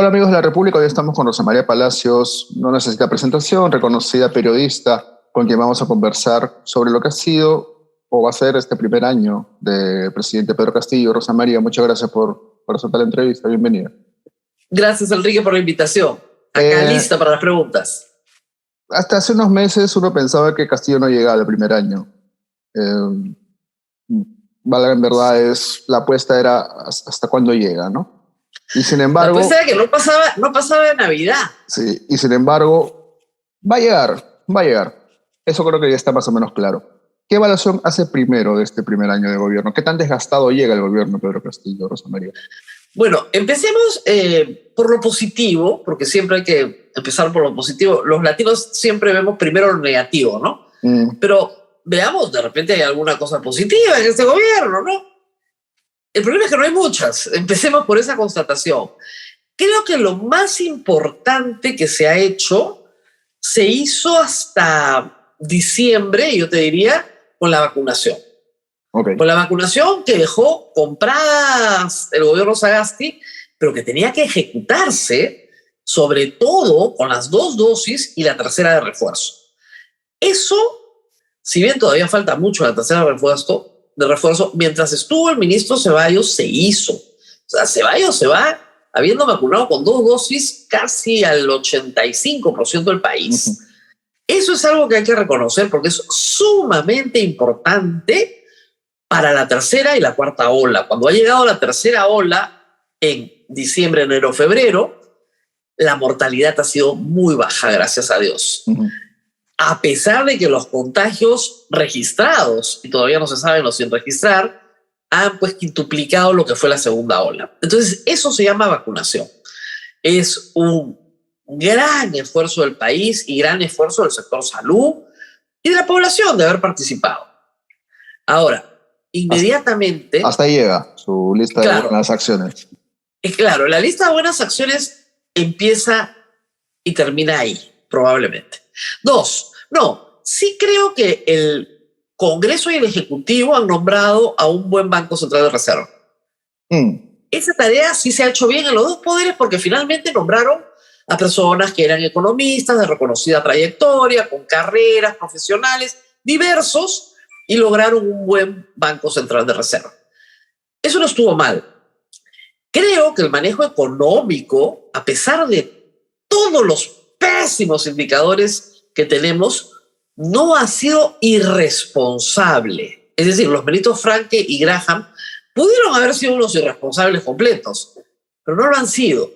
Hola amigos de la República, hoy estamos con Rosa María Palacios, no necesita presentación, reconocida periodista con quien vamos a conversar sobre lo que ha sido o va a ser este primer año del presidente Pedro Castillo. Rosa María, muchas gracias por aceptar la entrevista, bienvenida. Gracias, Enrique, por la invitación. Acá lista para las preguntas. Hasta hace unos meses uno pensaba que Castillo no llegaba al primer año. Valga, en verdad, la apuesta era hasta cuándo llega, ¿no? Y sin embargo... La apuesta era que no pasaba de Navidad. Sí, y sin embargo, va a llegar. Eso creo que ya está más o menos claro. ¿Qué evaluación hace primero de este primer año de gobierno? ¿Qué tan desgastado llega el gobierno de Pedro Castillo, Rosa María? Bueno, empecemos por lo positivo, porque siempre hay que empezar por lo positivo. Los latinos siempre vemos primero lo negativo, ¿no? Pero veamos, de repente hay alguna cosa positiva en este gobierno, ¿no? El problema es que no hay muchas. Empecemos por esa constatación. Creo que lo más importante que se ha hecho se hizo hasta diciembre, yo te diría, con la vacunación. Okay. Con la vacunación que dejó compradas el gobierno Sagasti, pero que tenía que ejecutarse, sobre todo con las 2 dosis y la tercera de refuerzo. Eso, si bien todavía falta mucho la tercera de refuerzo, mientras estuvo el ministro Ceballos, se hizo. O sea, Ceballos se va habiendo vacunado con 2 dosis casi al 85% del país. Eso es algo que hay que reconocer porque es sumamente importante para la tercera y la cuarta ola. Cuando ha llegado la tercera ola en diciembre, enero, febrero, la mortalidad ha sido muy baja, gracias a Dios. A pesar de que los contagios registrados, y todavía no se saben los sin registrar, han pues quintuplicado lo que fue la segunda ola. Entonces, eso se llama vacunación. Es un gran esfuerzo del país y gran esfuerzo del sector salud y de la población de haber participado. Ahora, inmediatamente... Hasta ahí llega su lista de buenas acciones. Claro, la lista de buenas acciones empieza y termina ahí, probablemente. 2, sí creo que el Congreso y el Ejecutivo han nombrado a un buen Banco Central de Reserva. Esa tarea sí se ha hecho bien en los 2 poderes porque finalmente nombraron a personas que eran economistas de reconocida trayectoria, con carreras profesionales diversos y lograron un buen Banco Central de Reserva. Eso no estuvo mal. Creo que el manejo económico, a pesar de todos los pésimos indicadores que tenemos, no ha sido irresponsable. Es decir, los ministros Franke y Graham pudieron haber sido unos irresponsables completos, pero no lo han sido.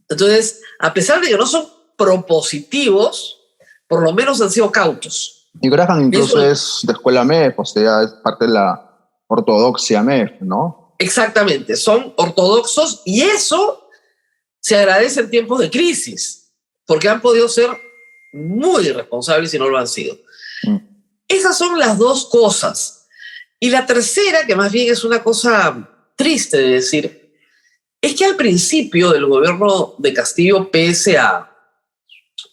Entonces, a pesar de que no son propositivos, por lo menos han sido cautos. Y Graham incluso es de escuela MEF, o sea, es parte de la ortodoxia MEF, ¿no? Exactamente, son ortodoxos y eso se agradece en tiempos de crisis, porque han podido ser muy irresponsables y no lo han sido. Esas son las 2 cosas. Y la tercera, que más bien es una cosa triste de decir, es que al principio del gobierno de Castillo, pese a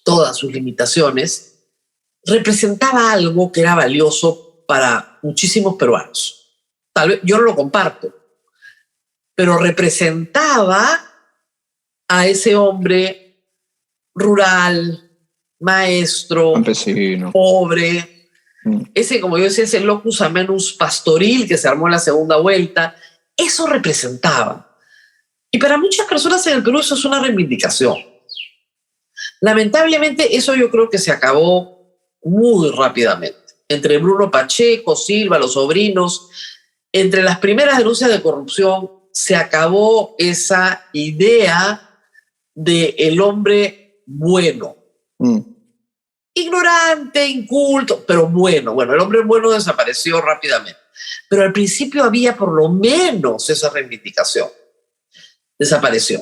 todas sus limitaciones, representaba algo que era valioso para muchísimos peruanos. Tal vez yo no lo comparto, pero representaba a ese hombre rural, maestro, campesino, pobre, ese, como yo decía, ese locus amenus pastoril que se armó en la segunda vuelta. Eso representaba. Y para muchas personas en el Perú eso es una reivindicación. Lamentablemente eso yo creo que se acabó muy rápidamente. Entre Bruno Pacheco, Silva, los sobrinos, entre las primeras denuncias de corrupción, se acabó esa idea de el hombre bueno. Ignorante, inculto, pero bueno. Bueno, el hombre bueno desapareció rápidamente. Pero al principio había por lo menos esa reivindicación. Desapareció.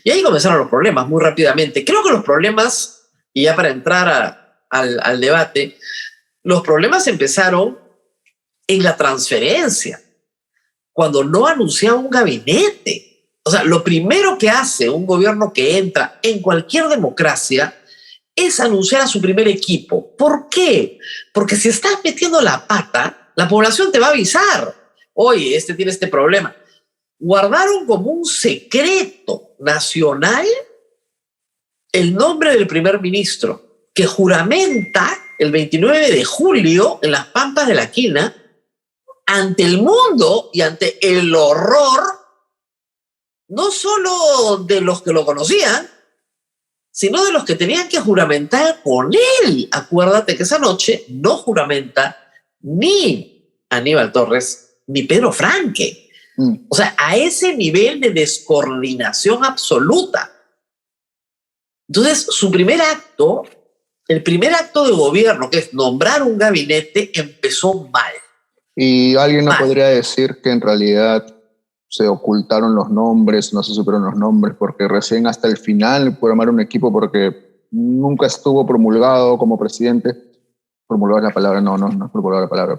Y ahí comenzaron los problemas muy rápidamente. Creo que los problemas, y ya para entrar al debate, los problemas empezaron en la transferencia, cuando no anunciaba un gabinete. O sea, lo primero que hace un gobierno que entra en cualquier democracia es anunciar a su primer equipo. ¿Por qué? Porque si estás metiendo la pata, la población te va a avisar. Oye, este tiene este problema. Guardaron como un secreto nacional el nombre del primer ministro, que juramenta el 29 de julio en las Pampas de la Quina ante el mundo y ante el horror, no solo de los que lo conocían, sino de los que tenían que juramentar con él. Acuérdate que esa noche no juramenta ni Aníbal Torres ni Pedro Franque. O sea, a ese nivel de descoordinación absoluta. Entonces, su primer acto, el primer acto de gobierno, que es nombrar un gabinete, empezó mal. Y alguien no podría decir que en realidad se ocultaron los nombres, no se supieron los nombres, porque recién hasta el final pudieron armar un equipo porque nunca estuvo promulgado como presidente. Promulgar la palabra, no es promulgar la palabra.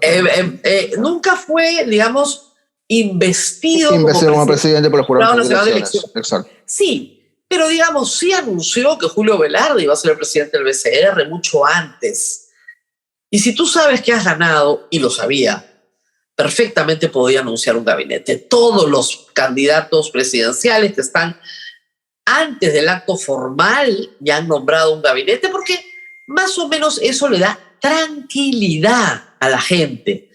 Nunca fue, digamos, investido como presidente por los jurados de elecciones. Exacto. Sí, pero digamos, sí anunció que Julio Velarde iba a ser el presidente del BCR mucho antes. Y si tú sabes que has ganado, y lo sabía, perfectamente podía anunciar un gabinete. Todos los candidatos presidenciales que están antes del acto formal ya han nombrado un gabinete porque más o menos eso le da tranquilidad a la gente.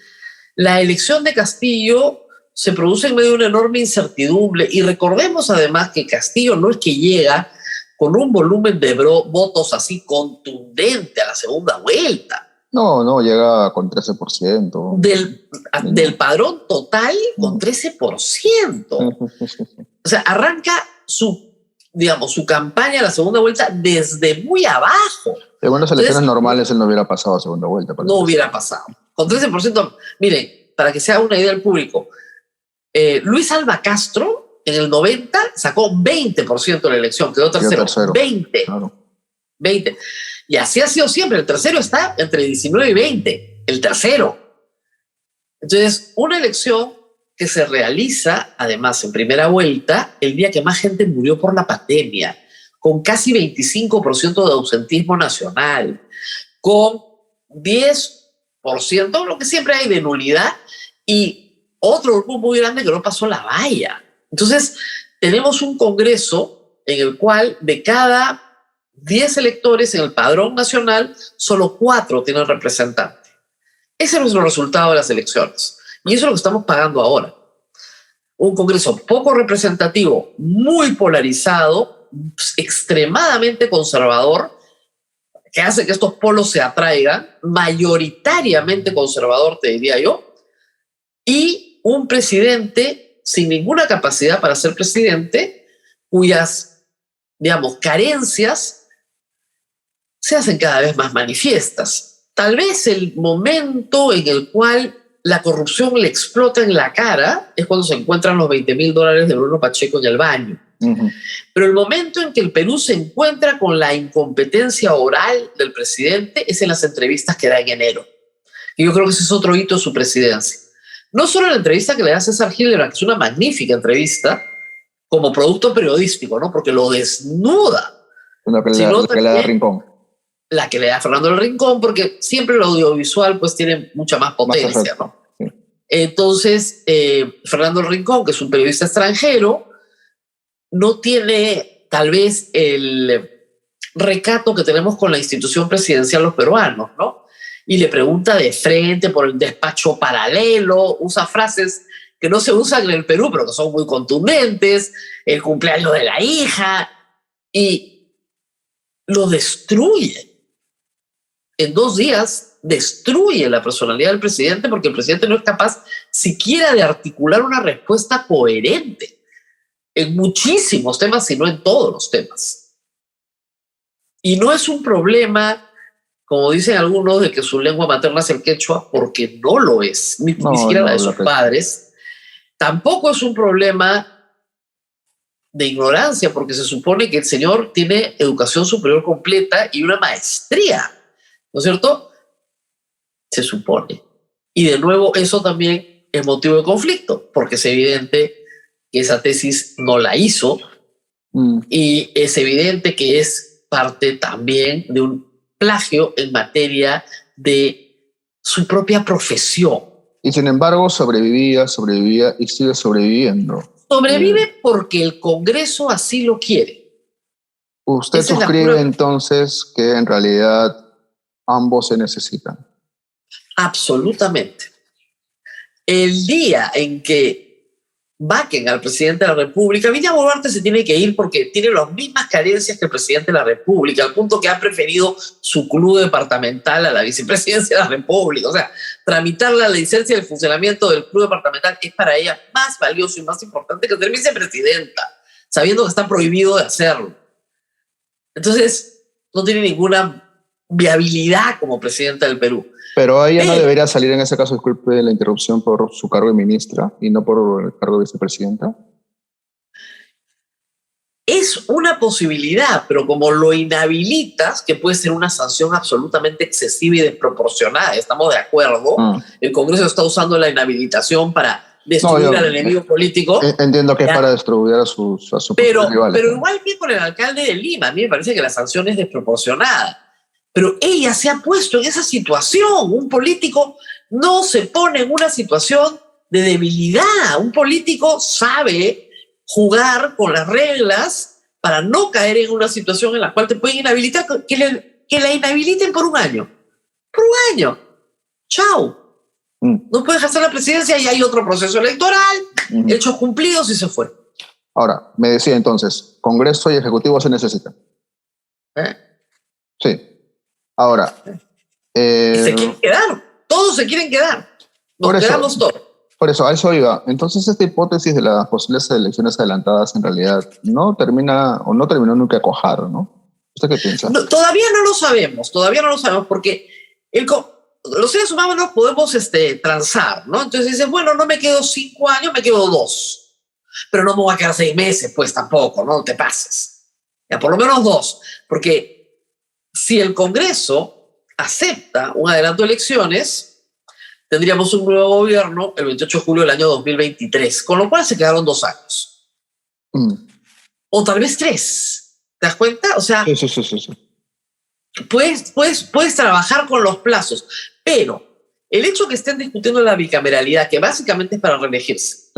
La elección de Castillo se produce en medio de una enorme incertidumbre y recordemos además que Castillo no es que llega con un volumen de votos así contundente a la segunda vuelta. No, llega con 13%. Del padrón total con 13%. O sea, arranca su campaña a la segunda vuelta desde muy abajo. En unas elecciones normales él no hubiera pasado a segunda vuelta. No hubiera pasado. Con 13%, miren, para que se haga una idea del público, Luis Alba Castro en el 90 sacó 20% de la elección, quedó tercero. 20. Claro. 20. Y así ha sido siempre. El tercero está entre 19 y 20. El tercero. Entonces, una elección que se realiza, además, en primera vuelta, el día que más gente murió por la pandemia, con casi 25% de ausentismo nacional, con 10%, lo que siempre hay de nulidad, y otro grupo muy grande que no pasó la valla. Entonces, tenemos un Congreso en el cual de cada 10 electores en el padrón nacional, solo 4 tienen representante. Ese es nuestro resultado de las elecciones. Y eso es lo que estamos pagando ahora. Un Congreso poco representativo, muy polarizado, extremadamente conservador, que hace que estos polos se atraigan, mayoritariamente conservador, te diría yo, y un presidente sin ninguna capacidad para ser presidente, cuyas, digamos, carencias se hacen cada vez más manifiestas. Tal vez el momento en el cual la corrupción le explota en la cara es cuando se encuentran los $20,000 de Bruno Pacheco en el baño. Pero el momento en que el Perú se encuentra con la incompetencia oral del presidente es en las entrevistas que da en enero. Y yo creo que ese es otro hito de su presidencia. No solo la entrevista que le da César Hildebrand, que es una magnífica entrevista como producto periodístico, ¿no? Porque lo desnuda. La que le da Rincón. La que le da Fernando del Rincón, porque siempre el audiovisual pues tiene mucha más potencia, ¿no? Sí. Entonces, Fernando del Rincón, que es un periodista extranjero, no tiene tal vez el recato que tenemos con la institución presidencial los peruanos, ¿no? Y le pregunta de frente por el despacho paralelo, usa frases que no se usan en el Perú, pero que son muy contundentes, el cumpleaños de la hija, y lo destruye. En 2 días destruye la personalidad del presidente porque el presidente no es capaz siquiera de articular una respuesta coherente en muchísimos temas, si no en todos los temas. Y no es un problema, como dicen algunos, de que su lengua materna es el quechua, porque no lo es, ni siquiera la de sus padres. Tampoco es un problema de ignorancia, porque se supone que el señor tiene educación superior completa y una maestría, ¿no es cierto? Se supone. Y de nuevo, eso también es motivo de conflicto, porque es evidente que esa tesis no la hizo y es evidente que es parte también de un plagio en materia de su propia profesión. Y sin embargo, sobrevivía y sigue sobreviviendo. Sobrevive porque el Congreso así lo quiere. ¿Usted suscribe entonces que en realidad ambos se necesitan? Absolutamente. El día en que vaquen al presidente de la República, Villar Boluarte se tiene que ir porque tiene las mismas carencias que el presidente de la República, al punto que ha preferido su club departamental a la vicepresidencia de la República. O sea, tramitar la licencia del funcionamiento del club departamental es para ella más valioso y más importante que ser vicepresidenta, sabiendo que está prohibido de hacerlo. Entonces, no tiene ninguna viabilidad como presidenta del Perú. Pero ella no debería salir en ese caso, disculpe la interrupción, por su cargo de ministra y no por el cargo de vicepresidenta. Es una posibilidad, pero como lo inhabilitas, que puede ser una sanción absolutamente excesiva y desproporcionada, estamos de acuerdo, el Congreso está usando la inhabilitación para destruir al enemigo político. Entiendo que es para destruir a su rival. Pero igual que con el alcalde de Lima, a mí me parece que la sanción es desproporcionada. Pero ella se ha puesto en esa situación. Un político no se pone en una situación de debilidad. Un político sabe jugar con las reglas para no caer en una situación en la cual te pueden inhabilitar, que la inhabiliten por un año. Por un año. Chao. No puedes hacer la presidencia y hay otro proceso electoral, hechos cumplidos y se fue. Ahora, me decía entonces, Congreso y Ejecutivo se necesitan. Sí. Ahora. Se quieren quedar. Todos se quieren quedar. Nos quedamos todos. Por eso, a eso iba. Entonces, esta hipótesis de las posibles elecciones adelantadas en realidad no terminó nunca a cuajar, ¿no? ¿Usted qué piensa? No, todavía no lo sabemos porque los seres humanos no podemos transar, ¿no? Entonces dices, bueno, no me quedo 5 años, me quedo 2. Pero no me voy a quedar 6 meses, pues tampoco, no te pases. Ya, por lo menos 2, porque si el Congreso acepta un adelanto de elecciones, tendríamos un nuevo gobierno el 28 de julio del año 2023, con lo cual se quedaron 2 años. O tal vez 3. ¿Te das cuenta? O sea, sí. Puedes trabajar con los plazos, pero el hecho que estén discutiendo la bicameralidad, que básicamente es para reelegirse,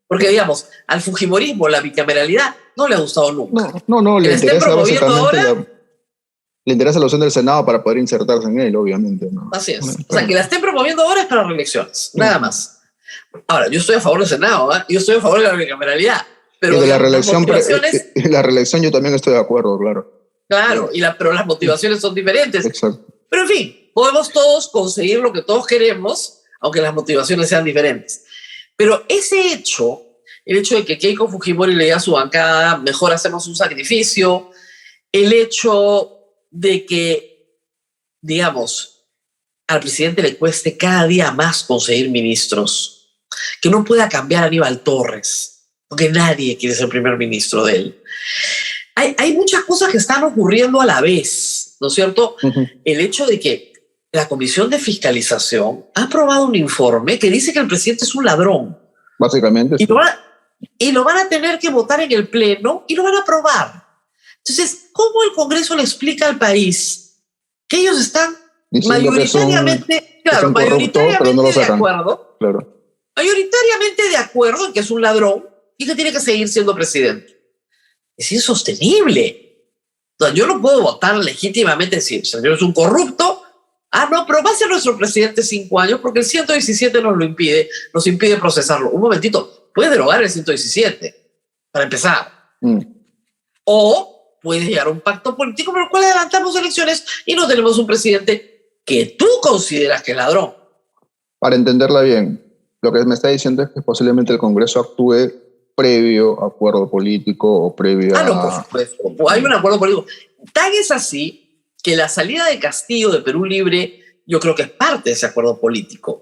porque digamos, al fujimorismo la bicameralidad no le ha gustado nunca. No, le interesa básicamente le interesa la opción del Senado para poder insertarse en él, obviamente, ¿no? Así es. O sea, que la estén promoviendo ahora es para reelecciones, nada más. Ahora, yo estoy a favor del Senado, yo estoy a favor de la bicameralidad. Pero y de la reelección yo también estoy de acuerdo, claro. Claro, pero las motivaciones son diferentes. Exacto. Pero en fin, podemos todos conseguir lo que todos queremos, aunque las motivaciones sean diferentes. Pero ese hecho, el hecho de que Keiko Fujimori le diga a su bancada, mejor hacemos un sacrificio, el hecho de que, digamos, al presidente le cueste cada día más conseguir ministros, que no pueda cambiar a Aníbal Torres, porque nadie quiere ser primer ministro de él. Hay muchas cosas que están ocurriendo a la vez, ¿no es cierto? El hecho de que la Comisión de Fiscalización ha aprobado un informe que dice que el presidente es un ladrón. Básicamente. Y lo van a tener que votar en el Pleno y lo van a aprobar. Entonces, ¿cómo el Congreso le explica al país que ellos están mayoritariamente, de acuerdo? Claro. Mayoritariamente de acuerdo en que es un ladrón y que tiene que seguir siendo presidente? Es insostenible. O sea, yo no puedo votar legítimamente si el señor es un corrupto. No, pero va a ser nuestro presidente 5 años porque el 117 nos impide procesarlo. Un momentito, puedes derogar el 117 para empezar. O puedes llegar a un pacto político por el cual adelantamos elecciones y no tenemos un presidente que tú consideras que es ladrón. Para entenderla bien, lo que me está diciendo es que posiblemente el Congreso actúe previo a acuerdo político o previo no, por supuesto. Hay un acuerdo político. Tan es así que la salida de Castillo de Perú Libre yo creo que es parte de ese acuerdo político.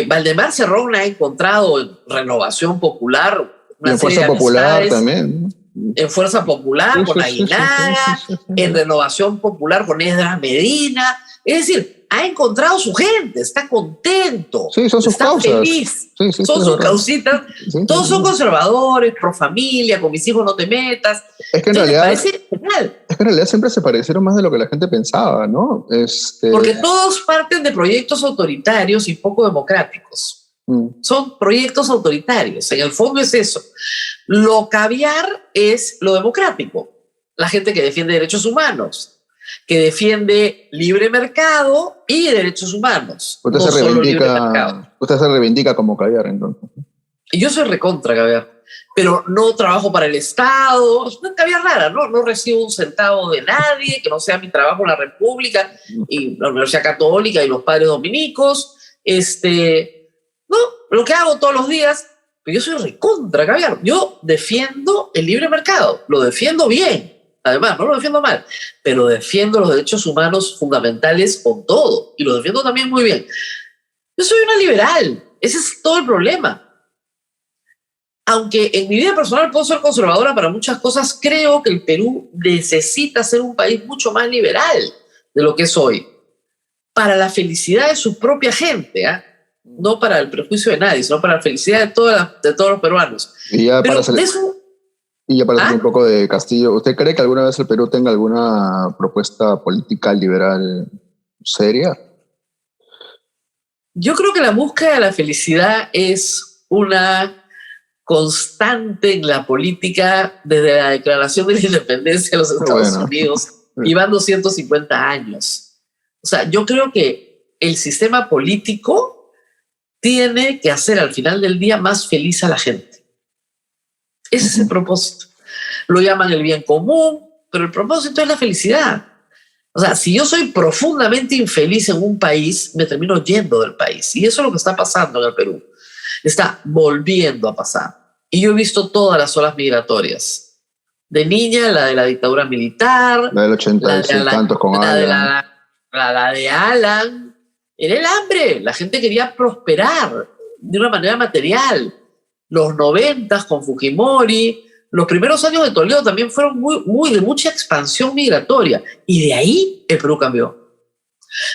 Valdemar Cerrón ha encontrado en Renovación Popular una en Fuerza Popular también, ¿no? En Fuerza Popular con Aguinaga, en Renovación Popular con Esdras Medina. Es decir, ha encontrado su gente, está contento, son sus está causas. Feliz, son sus causitas. Todos son conservadores, pro familia, con mis hijos no te metas. Es que en realidad siempre se parecieron más de lo que la gente pensaba, ¿no? Porque todos parten de proyectos autoritarios y poco democráticos. Son proyectos autoritarios. En el fondo es eso. Lo caviar es lo democrático. La gente que defiende derechos humanos, que defiende libre mercado y derechos humanos. Usted, no se solo libre reivindica, mercado. usted se reivindica como caviar, entonces. Yo soy recontra caviar, pero no trabajo para el Estado. Es una caviar rara, ¿no? No recibo un centavo de nadie, que no sea mi trabajo en la República y la Universidad Católica y los padres dominicos. No, lo que hago todos los días, pero yo soy recontra caviar. Yo defiendo el libre mercado, lo defiendo bien. Además, no lo defiendo mal, pero defiendo los derechos humanos fundamentales con todo y lo defiendo también muy bien. Yo soy una liberal, ese es todo el problema. Aunque en mi vida personal puedo ser conservadora para muchas cosas, creo que el Perú necesita ser un país mucho más liberal de lo que es hoy, para la felicidad de su propia gente, ¿eh? No para el prejuicio de nadie, sino para la felicidad de todos los peruanos. Y ya pero para de eso... Y ya para hacer un poco de Castillo, ¿usted cree que alguna vez el Perú tenga alguna propuesta política liberal seria? Yo creo que la búsqueda de la felicidad es una constante en la política desde la declaración de la independencia de los Estados Unidos y van 250 años. O sea, yo creo que el sistema político tiene que hacer al final del día más feliz a la gente. Ese es el propósito. Lo llaman el bien común, pero el propósito es la felicidad. O sea, si yo soy profundamente infeliz en un país, me termino yendo del país. Y eso es lo que está pasando en el Perú. Está volviendo a pasar. Y yo he visto todas las olas migratorias. De niña, la de la dictadura militar. La del 80 y tantos con Alan. La de Alan. Era el hambre. La gente quería prosperar de una manera material. Los 90 con Fujimori. Los primeros años de Toledo también fueron muy de mucha expansión migratoria. Y de ahí el Perú cambió.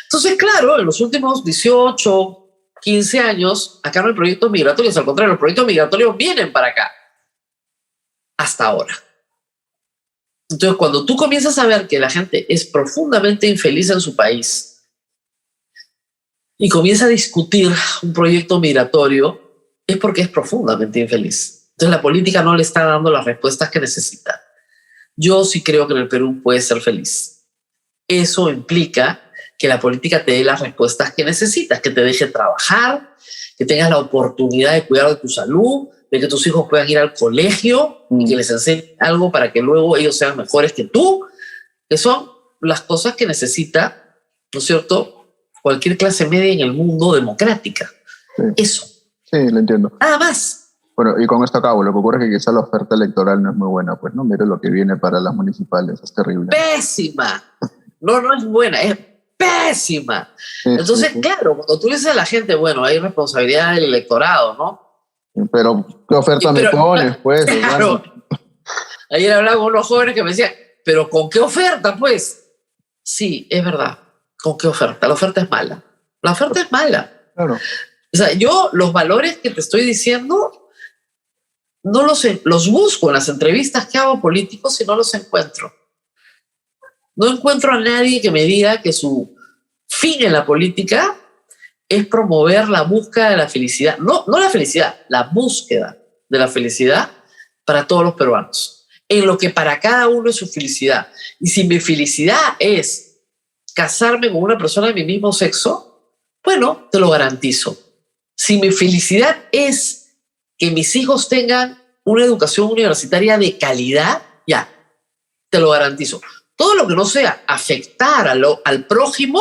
Entonces, claro, en los últimos 18, 15 años, acá no hay proyectos migratorios. Al contrario, los proyectos migratorios vienen para acá. Hasta ahora. Entonces, cuando tú comienzas a ver que la gente es profundamente infeliz en su país y comienza a discutir un proyecto migratorio, es porque es profundamente infeliz. Entonces la política no le está dando las respuestas que necesita. Yo sí creo que en el Perú puedes ser feliz. Eso implica que la política te dé las respuestas que necesitas, que te deje trabajar, que tengas la oportunidad de cuidar de tu salud, de que tus hijos puedan ir al colegio y que les enseñen algo para que luego ellos sean mejores que tú, que son las cosas que necesita, ¿no es cierto?, cualquier clase media en el mundo democrática. Sí. Eso. Sí, lo entiendo. Nada más. Bueno, y con esto acabo. Lo que ocurre es que quizá la oferta electoral no es muy buena. Pues no, mire lo que viene para las municipales. Es terrible. ¡Pésima! No es buena, es pésima. Sí, entonces, sí. Claro, cuando tú dices a la gente, bueno, hay responsabilidad del electorado, ¿no? Pero, ¿qué oferta me pones, pues? Claro. Ayer hablaba con unos jóvenes que me decían, ¿pero con qué oferta, pues? Sí, es verdad. ¿Con qué oferta? La oferta es mala. La oferta es mala. Claro. O sea, yo los valores que te estoy diciendo no los busco en las entrevistas que hago políticos y no los encuentro. No encuentro a nadie que me diga que su fin en la política es promover la búsqueda de la felicidad. No la felicidad, la búsqueda de la felicidad para todos los peruanos. En lo que para cada uno es su felicidad. Y si mi felicidad es casarme con una persona de mi mismo sexo, bueno, te lo garantizo. Si mi felicidad es que mis hijos tengan una educación universitaria de calidad, ya, te lo garantizo. Todo lo que no sea afectar al prójimo,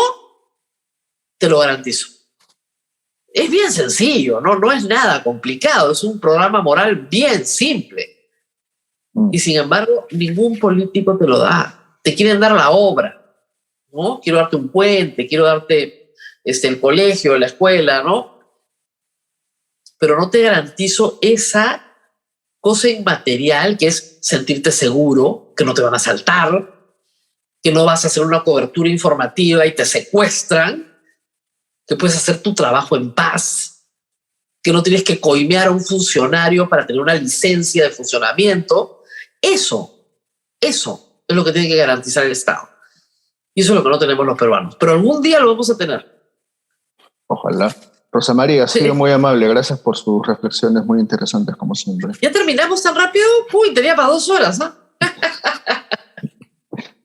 te lo garantizo. Es bien sencillo, no es nada complicado, es un programa moral bien simple. Y sin embargo, ningún político te lo da. Te quieren dar la obra, ¿no? Quiero darte un puente, quiero darte el colegio, la escuela, ¿no? Pero no te garantizo esa cosa inmaterial que es sentirte seguro, que no te van a asaltar, que no vas a hacer una cobertura informativa y te secuestran, que puedes hacer tu trabajo en paz, que no tienes que coimear a un funcionario para tener una licencia de funcionamiento. Eso es lo que tiene que garantizar el Estado. Y eso es lo que no tenemos los peruanos. Pero algún día lo vamos a tener. Ojalá. Rosa María, ha Sí. sido muy amable. Gracias por sus reflexiones muy interesantes, como siempre. ¿Ya terminamos tan rápido? Uy, tenía para 2 horas, ¿no?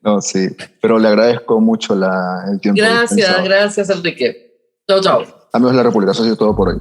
No, sí, pero le agradezco mucho el tiempo dispensado. Gracias, Enrique. Chao, chao. Amigos de la República, eso ha sido todo por hoy.